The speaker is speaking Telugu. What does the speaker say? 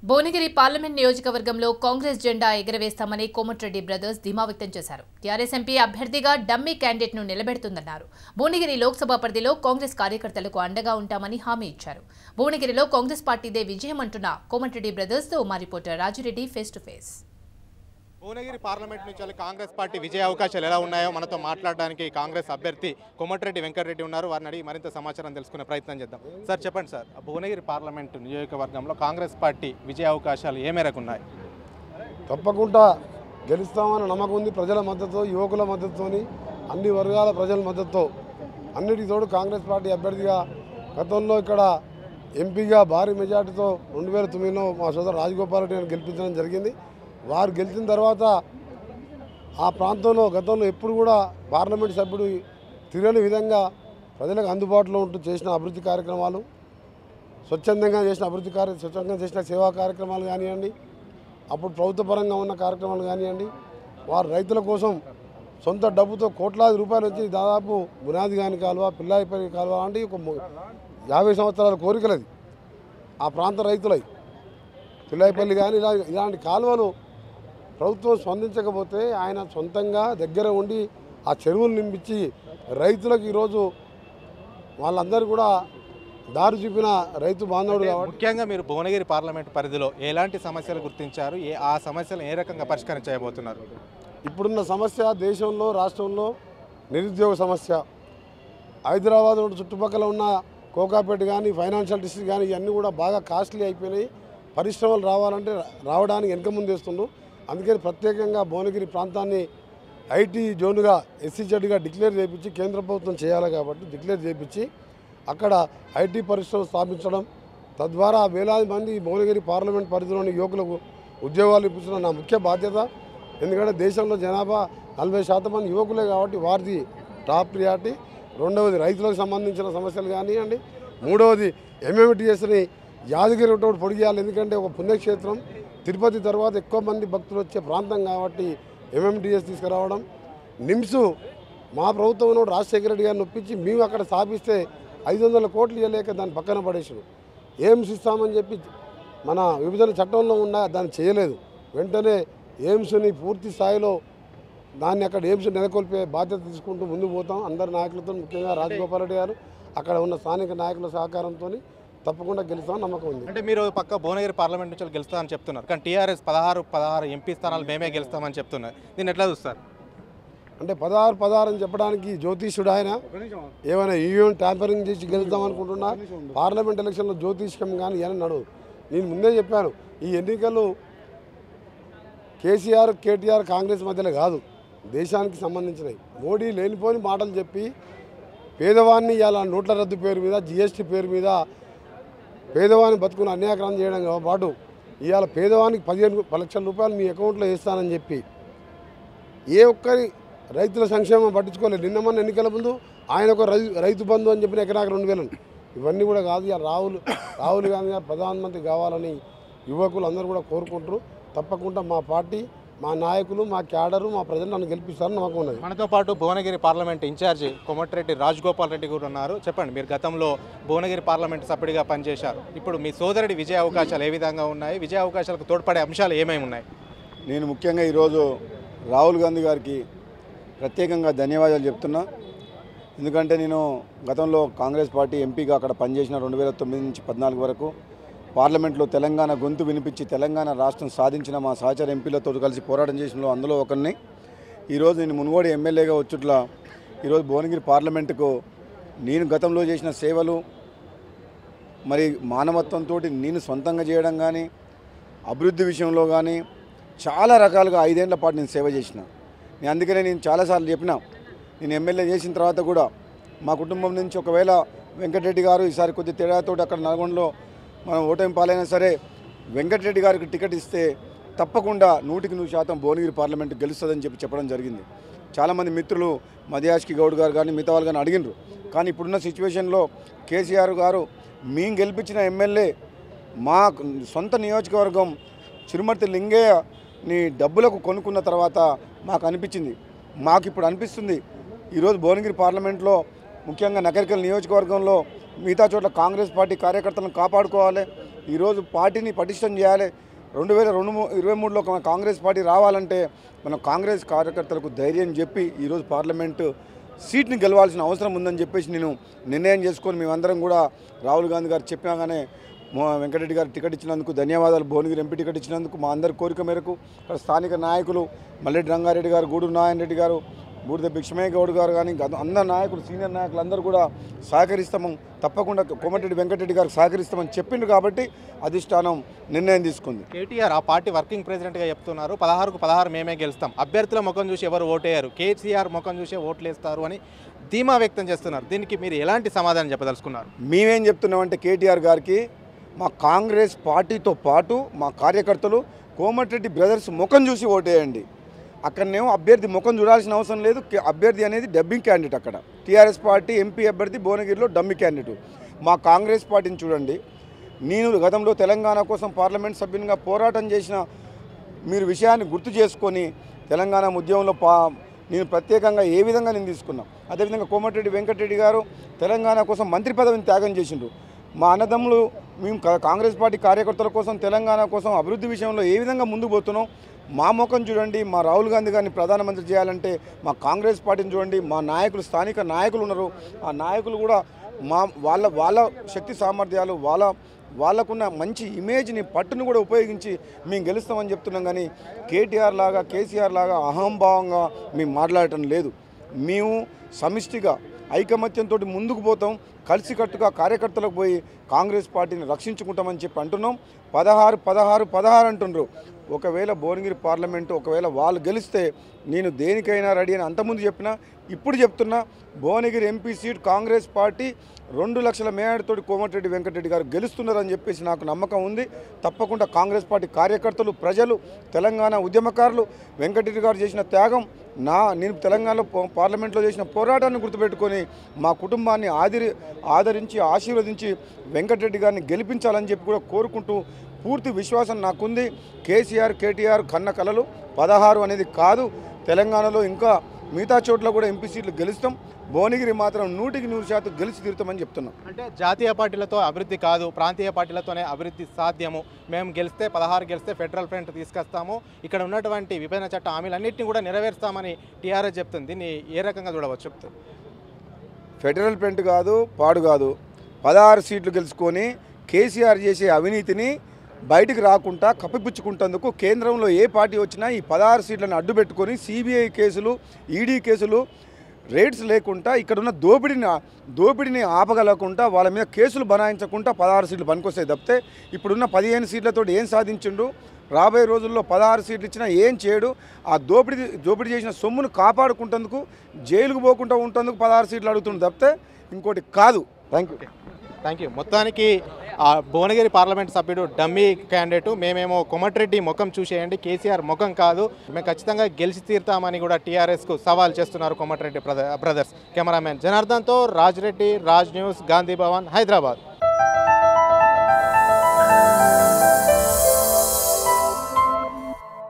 భువనగిరి పార్లమెంట్ నియోజకవర్గంలో కాంగ్రెస్ జెండా ఎగరవేస్తామని కోమటిరెడ్డి బ్రదర్స్ ధీమా వ్యక్తం చేశారు. టీఆర్ఎస్ ఎంపీ అభ్యర్థిగా డమ్మీ క్యాండిడేట్ను నిలబెడుతుందన్నారు. భువనగిరి లోక్సభ పరిధిలో కాంగ్రెస్ కార్యకర్తలకు అండగా ఉంటామని హామీ ఇచ్చారు. భువనగిరిలో కాంగ్రెస్ పార్టీదే విజయం అంటున్న కోమటిరెడ్డి బ్రదర్స్తో మా reporter Rajireddy face to face. Bhuvanagiri parliament నుంచి కాంగ్రెస్ పార్టీ విజయ అవకాశాలు ఎలా ఉన్నాయో మనతో మాట్లాడడానికి కాంగ్రెస్ అభ్యర్థి కోమటిరెడ్డి వెంకటరెడ్డి ఉన్నారు. వారిని అడిగి మరింత సమాచారం తెలుసుకునే ప్రయత్నం చేద్దాం. సార్ చెప్పండి సార్, భువనగిరి పార్లమెంట్ నియోజకవర్గంలో కాంగ్రెస్ పార్టీ విజయ అవకాశాలు ఏ మేరకు ఉన్నాయి? తప్పకుండా గెలుస్తామని నమ్మకం ఉంది. ప్రజల మద్దతు, యువకుల మద్దతుతోని, అన్ని వర్గాల ప్రజల మద్దతుతో, అన్నిటితోడు కాంగ్రెస్ పార్టీ అభ్యర్థిగా గతంలో ఇక్కడ ఎంపీగా భారీ మెజార్టీతో 2009లో మా సోదరు రాజగోపాల్ రెడ్డి గారిని గెలిపించడం జరిగింది. వారు గెలిచిన తర్వాత ఆ ప్రాంతంలో గతంలో ఎప్పుడు కూడా పార్లమెంట్ సభ్యుడు తిరగని విధంగా ప్రజలకు అందుబాటులో ఉంటూ చేసిన అభివృద్ధి కార్యక్రమాలు, స్వచ్ఛందంగా చేసిన సేవా కార్యక్రమాలు కానివ్వండి, అప్పుడు ప్రభుత్వపరంగా ఉన్న కార్యక్రమాలు కానివ్వండి, వారు రైతుల కోసం సొంత డబ్బుతో కోట్లాది రూపాయలు వచ్చి దాదాపు బునాది గాని కాలువ, పిల్లాయిపల్లి కాలువ లాంటి ఒక 50 సంవత్సరాల కోరికలది ఆ ప్రాంత రైతులై. పిల్లాయిపల్లి కానీ ఇలాంటి కాలువలు ప్రభుత్వం స్పందించకపోతే ఆయన సొంతంగా దగ్గర ఉండి ఆ చెరువులు నింపించి రైతులకు ఈరోజు వాళ్ళందరూ కూడా దారి చూపిన రైతు బాంధవుడు కాబట్టి. ముఖ్యంగా మీరు భువనగిరి పార్లమెంట్ పరిధిలో ఎలాంటి సమస్యలు గుర్తించారు, ఆ సమస్యలు ఏ రకంగా పరిష్కరించబోతున్నారు? ఇప్పుడున్న సమస్య దేశంలో, రాష్ట్రంలో నిరుద్యోగ సమస్య. హైదరాబాద్ చుట్టుపక్కల ఉన్న కోకాపేట కానీ, ఫైనాన్షియల్ డిస్ట్రిక్ట్ కానీ ఇవన్నీ కూడా బాగా కాస్ట్లీ అయిపోయినాయి. పరిశ్రమలు రావాలంటే రావడానికి వెనక ముందేస్తుండ్రు. అందుకని ప్రత్యేకంగా భువనగిరి ప్రాంతాన్ని ఐటీ జోన్గా SEZగా డిక్లేర్ చేయించి కేంద్ర ప్రభుత్వం చేయాలి కాబట్టి డిక్లేర్ చేయించి అక్కడ ఐటీ పరిశ్రమలు స్థాపించడం, తద్వారా వేలాది మంది భువనగిరి పార్లమెంట్ పరిధిలోని యువకులకు ఉద్యోగాలు ఇప్పించడం నా ముఖ్య బాధ్యత. ఎందుకంటే దేశంలో జనాభా 40% మంది యువకులే కాబట్టి వారిది టాప్ ప్రియారిటీ. రెండవది రైతులకు సంబంధించిన సమస్యలు కానివ్వండి. మూడవది MMTSని యాదగిరి ఒకటి పొడిగేయాలి. ఎందుకంటే ఒక పుణ్యక్షేత్రం, తిరుపతి తర్వాత ఎక్కువ మంది భక్తులు వచ్చే ప్రాంతం కాబట్టి MMTS తీసుకురావడం. నిమ్స్ మా ప్రభుత్వంలో రాజశేఖర రెడ్డి గారిని ఒప్పించి మేము అక్కడ స్థాపిస్తే 500 కోట్లు ఇవ్వలేక దాన్ని పక్కన పడేసారు. ఎయిమ్స్ ఇస్తామని చెప్పి మన విభజన చట్టంలో ఉన్న దాన్ని చేయలేదు. వెంటనే ఎయిమ్స్ని పూర్తి స్థాయిలో దాన్ని అక్కడ ఎయిమ్స్ నెలకొల్పే బాధ్యత తీసుకుంటూ ముందుకు పోతాం. అందరి నాయకులతో, ముఖ్యంగా రాజగోపాల్ రెడ్డి గారు, అక్కడ ఉన్న స్థానిక నాయకుల సహకారంతో తప్పకుండా గెలుస్తామని నమ్మకం ఉంది. అంటే మీరు పక్క భువనగిరి పార్లమెంట్ నుంచి గెలుస్తామని చెప్తున్నారు, కానీ టీఆర్ఎస్ 16 ఎంపీ స్థానాలు మేమే గెలుస్తామని చెప్తున్నారు. దీన్ని ఎట్లా చూస్తారు? అంటే 16 అని చెప్పడానికి జ్యోతిష్యుడు ఆయన ఏమైనా ఈవీఎం ట్యాంపరింగ్ చేసి గెలుద్దాం అనుకుంటున్నా? పార్లమెంట్ ఎలక్షన్లో జ్యోతిష్యం కానీ ఏమైనా నడవు. నేను ముందే చెప్పాను, ఈ ఎన్నికలు KTR కాంగ్రెస్ మధ్యలో కాదు, దేశానికి సంబంధించినవి. మోడీ లేనిపోని మాటలు చెప్పి పేదవాడిని ఇలా నోట్ల రద్దు పేరు మీద, GST పేరు మీద పేదవాడిని బతుకుని అన్యాయకరం చేయడంతో పాటు ఇవాళ పేదవానికి 15 లక్షల రూపాయలు మీ అకౌంట్లో వేస్తానని చెప్పి ఏ ఒక్కరి రైతుల సంక్షేమం పట్టించుకోలేదు. నిన్న మొన్న ఎన్నికల ముందు ఆయన ఒక రైతు బంధు అని చెప్పిన ఎకరాకు 2000. ఇవన్నీ కూడా కాదు. ఇక రాహుల్ గాంధీ గారు ప్రధానమంత్రి కావాలని యువకులు అందరూ కూడా కోరుకుంటారు. తప్పకుండా మా పార్టీ, మా నాయకులు, మా క్యాడరు, మా ప్రజలు నన్ను గెలిపిస్తారని నమ్మకం ఉన్నది. మనతో పాటు భువనగిరి పార్లమెంట్ ఇన్ఛార్జి కోమటిరెడ్డి రాజగోపాల్ రెడ్డి కూడా ఉన్నారు. చెప్పండి, మీరు గతంలో భువనగిరి పార్లమెంట్ సభ్యుడిగా పనిచేశారు. ఇప్పుడు మీ సోదరుడి విజయ అవకాశాలు ఏ విధంగా ఉన్నాయి? విజయ అవకాశాలకు తోడ్పడే అంశాలు ఏమేమి ఉన్నాయి? నేను ముఖ్యంగా ఈరోజు రాహుల్ గాంధీ గారికి ప్రత్యేకంగా ధన్యవాదాలు చెప్తున్నా. ఎందుకంటే నేను గతంలో కాంగ్రెస్ పార్టీ ఎంపీగా అక్కడ పనిచేసిన 2009 నుంచి 14 వరకు పార్లమెంట్లో తెలంగాణ గొంతు వినిపించి తెలంగాణ రాష్ట్రం సాధించిన మా సహచర ఎంపీలతో కలిసి పోరాటం చేసిన అందులో ఒకరిని. ఈరోజు నేను మునుగోడు ఎమ్మెల్యేగా వచ్చుట్లా ఈరోజు భువనగిరి పార్లమెంటుకు నేను గతంలో చేసిన సేవలు, మరి మానవత్వంతో నేను సొంతంగా చేయడం కానీ, అభివృద్ధి విషయంలో కానీ చాలా రకాలుగా 5 ఏళ్ల పాటు నేను సేవ చేసిన. అందుకనే నేను చాలాసార్లు చెప్పిన, నేను ఎమ్మెల్యే చేసిన తర్వాత కూడా మా కుటుంబం నుంచి ఒకవేళ వెంకటరెడ్డి గారు ఈసారి కొద్ది తేడాతో అక్కడ నల్గొండలో మనం ఓటమి పాలైనా సరే వెంకటరెడ్డి గారికి టికెట్ ఇస్తే తప్పకుండా 100% భువనగిరి పార్లమెంట్ గెలుస్తుందని చెప్పడం జరిగింది. చాలామంది మిత్రులు మధ్యాష్కి గౌడ్ గారు కానీ మిగతా వాళ్ళు కానీ అడిగినారు. కానీ ఇప్పుడున్న సిచ్యువేషన్లో కేసీఆర్ గారు మేము గెలిపించిన ఎమ్మెల్యే మా సొంత నియోజకవర్గం చిరుమర్తి లింగయ్యని డబ్బులకు కొనుక్కున్న తర్వాత మాకు అనిపించింది, మాకు ఇప్పుడు అనిపిస్తుంది ఈరోజు భువనగిరి పార్లమెంట్లో ముఖ్యంగా నకరికల్ నియోజకవర్గంలో మిగతా చోట్ల కాంగ్రెస్ పార్టీ కార్యకర్తలను కాపాడుకోవాలి. ఈరోజు పార్టీని పటిష్టం చేయాలి. 2023లో కాంగ్రెస్ పార్టీ రావాలంటే మనం కాంగ్రెస్ కార్యకర్తలకు ధైర్యం చెప్పి ఈరోజు పార్లమెంటు సీట్ని గెలవాల్సిన అవసరం ఉందని చెప్పేసి నేను నిర్ణయం చేసుకొని మేమందరం కూడా రాహుల్ గాంధీ గారు చెప్పినాగానే వెంకటరెడ్డి గారు టికెట్ ఇచ్చినందుకు ధన్యవాదాలు. భువనగిరి ఎంపీ టికెట్ ఇచ్చినందుకు మా అందరి కోరిక మేరకు ఇక్కడ స్థానిక నాయకులు మల్లెడ్డి రంగారెడ్డి గారు, గూడూరు నారాయణ రెడ్డి గారు, బూడిద భిక్షమయ్య గౌడ్ గారు కానీ అందరు నాయకులు, సీనియర్ నాయకులు అందరూ కూడా సహకరిస్తాము, తప్పకుండా కోమటిరెడ్డి వెంకటరెడ్డి గారికి సహకరిస్తామని చెప్పిండ్రు కాబట్టి అధిష్టానం నిర్ణయం తీసుకుంది. కేటీఆర్ ఆ పార్టీ వర్కింగ్ ప్రెసిడెంట్గా చెప్తున్నారు 16కు 16 మేమే గెలుస్తాం, అభ్యర్థుల ముఖం చూసి ఎవరు ఓటేయారు, కేసీఆర్ ముఖం చూసే ఓట్లు వేస్తారు అని ధీమా వ్యక్తం చేస్తున్నారు. దీనికి మీరు ఎలాంటి సమాధానం చెప్పదలుచుకున్నారు? మేమేం చెప్తున్నామంటే కేటీఆర్ గారికి మా కాంగ్రెస్ పార్టీతో పాటు మా కార్యకర్తలు కోమటిరెడ్డి బ్రదర్స్ ముఖం చూసి ఓటేయండి. అక్కడనేమో అభ్యర్థి ముఖం చూడాల్సిన అవసరం లేదు. అభ్యర్థి అనేది డబ్బింగ్ క్యాండిడేట్. అక్కడ టీఆర్ఎస్ పార్టీ ఎంపీ అభ్యర్థి భువనగిరిలో డమ్మీ క్యాండిడేట్. మా కాంగ్రెస్ పార్టీని చూడండి. నేను గతంలో తెలంగాణ కోసం పార్లమెంట్ సభ్యునిగా పోరాటం చేసిన మీరు విషయాన్ని గుర్తు చేసుకొని తెలంగాణ ఉద్యమంలో నేను ప్రత్యేకంగా ఏ విధంగా నేను తీసుకున్నాం. అదేవిధంగా కోమటిరెడ్డి వెంకటరెడ్డి గారు తెలంగాణ కోసం మంత్రి పదవిని త్యాగం చేసిండ్రు. మా అన్నదమ్ములు మేము కాంగ్రెస్ పార్టీ కార్యకర్తల కోసం తెలంగాణ కోసం అభివృద్ధి విషయంలో ఏ విధంగా ముందుకు పోతున్నాం. మా ముఖం చూడండి. మా రాహుల్ గాంధీ గారిని ప్రధానమంత్రి చేయాలంటే మా కాంగ్రెస్ పార్టీని చూడండి. మా నాయకులు, స్థానిక నాయకులు ఉన్నారు. ఆ నాయకులు కూడా వాళ్ళ శక్తి సామర్థ్యాలు, వాళ్ళకున్న మంచి ఇమేజ్ని, పట్టును కూడా ఉపయోగించి మేము గెలుస్తామని చెప్తున్నాం. కానీ కేటీఆర్ లాగా, కేసీఆర్ లాగా అహంభావంగా మేము మాట్లాడటం లేదు. మేము సమిష్టిగా ఐకమత్యంతో ముందుకు పోతాం. కలిసికట్టుగా కార్యకర్తలకు పోయి కాంగ్రెస్ పార్టీని రక్షించుకుంటామని చెప్పి అంటున్నాం. 16 అంటుండ్రు. ఒకవేళ భువనగిరి పార్లమెంటు ఒకవేళ వాళ్ళు గెలిస్తే నేను దేనికైనా రెడీ అని అంతకుముందు చెప్పినా, ఇప్పుడు చెప్తున్నా. Bhuvanagiri MP seat Congress party 2 లక్షల మేడతోటి కోమటిరెడ్డి వెంకటరెడ్డి గారు గెలుస్తున్నారని చెప్పేసి నాకు నమ్మకం ఉంది. తప్పకుండా కాంగ్రెస్ పార్టీ కార్యకర్తలు, ప్రజలు, తెలంగాణ ఉద్యమకారులు, వెంకటరెడ్డి గారు చేసిన త్యాగం, నేను తెలంగాణలో పార్లమెంట్లో చేసిన పోరాటాన్ని గుర్తుపెట్టుకొని మా కుటుంబాన్ని ఆదరించి ఆశీర్వదించి వెంకటరెడ్డి గారిని గెలిపించాలని చెప్పి కూడా కోరుకుంటూ పూర్తి విశ్వాసం నాకుంది. కేసీఆర్, కేటీఆర్ కన్న కలలు 16 అనేది కాదు. తెలంగాణలో ఇంకా మిగతా చోట్ల కూడా ఎంపీ సీట్లు గెలుస్తాం. భువనగిరి మాత్రం 100% గెలిచి తీరుతామని చెప్తున్నాం. అంటే జాతీయ పార్టీలతో అభివృద్ధి కాదు, ప్రాంతీయ పార్టీలతోనే అభివృద్ధి సాధ్యము. మేము గెలిస్తే 16 గెలిస్తే ఫెడరల్ ఫ్రంట్ తీసుకొస్తాము, ఇక్కడ ఉన్నటువంటి విభజన చట్ట హామీలన్నింటినీ కూడా నెరవేరుస్తామని టీఆర్ఎస్ చెప్తుంది. దీన్ని ఏ రకంగా చూడవచ్చు చెప్తుంది? ఫెడరల్ ఫ్రంట్ కాదు, పాడు కాదు. 16 సీట్లు గెలుచుకొని కేసీఆర్ చేసే అవినీతిని బయటికి రాకుండా కప్పిపుచ్చుకుంటేందుకు కేంద్రంలో ఏ పార్టీ వచ్చినా ఈ 16 సీట్లను అడ్డుపెట్టుకొని సిబిఐ కేసులు, ఈడీ కేసులు, రేట్స్ లేకుండా ఇక్కడున్న దోపిడీని ఆపగలకుండా వాళ్ళ మీద కేసులు బనాయించకుండా 16 సీట్లు పనికొస్తాయి తప్పితే ఇప్పుడున్న 15 సీట్లతో ఏం సాధించిండు? రాబోయే రోజుల్లో 16 సీట్లు ఇచ్చినా ఏం చేయడు. ఆ దోపిడీ చేసిన సొమ్మును కాపాడుకుంటేందుకు, జైలుకు పోకుండా ఉంటేందుకు 16 సీట్లు అడుగుతుండు తప్పితే ఇంకోటి కాదు. Thank you. మొత్తానికి భువనగిరి పార్లమెంట్ సభ్యుడు డమ్మీ క్యాండిడేటు, మేమేమో కోమటిరెడ్డి ముఖం చూసేయండి, కేసీఆర్ ముఖం కాదు, మేము ఖచ్చితంగా గెలిచి తీరుతామని కూడా టీఆర్ఎస్కు సవాల్ చేస్తున్నారు కోమటిరెడ్డి బ్రదర్స్. కెమెరామెన్ జనార్దన్తో రాజ్ రెడ్డి, రాజ్ న్యూస్, గాంధీ భవన్, హైదరాబాద్.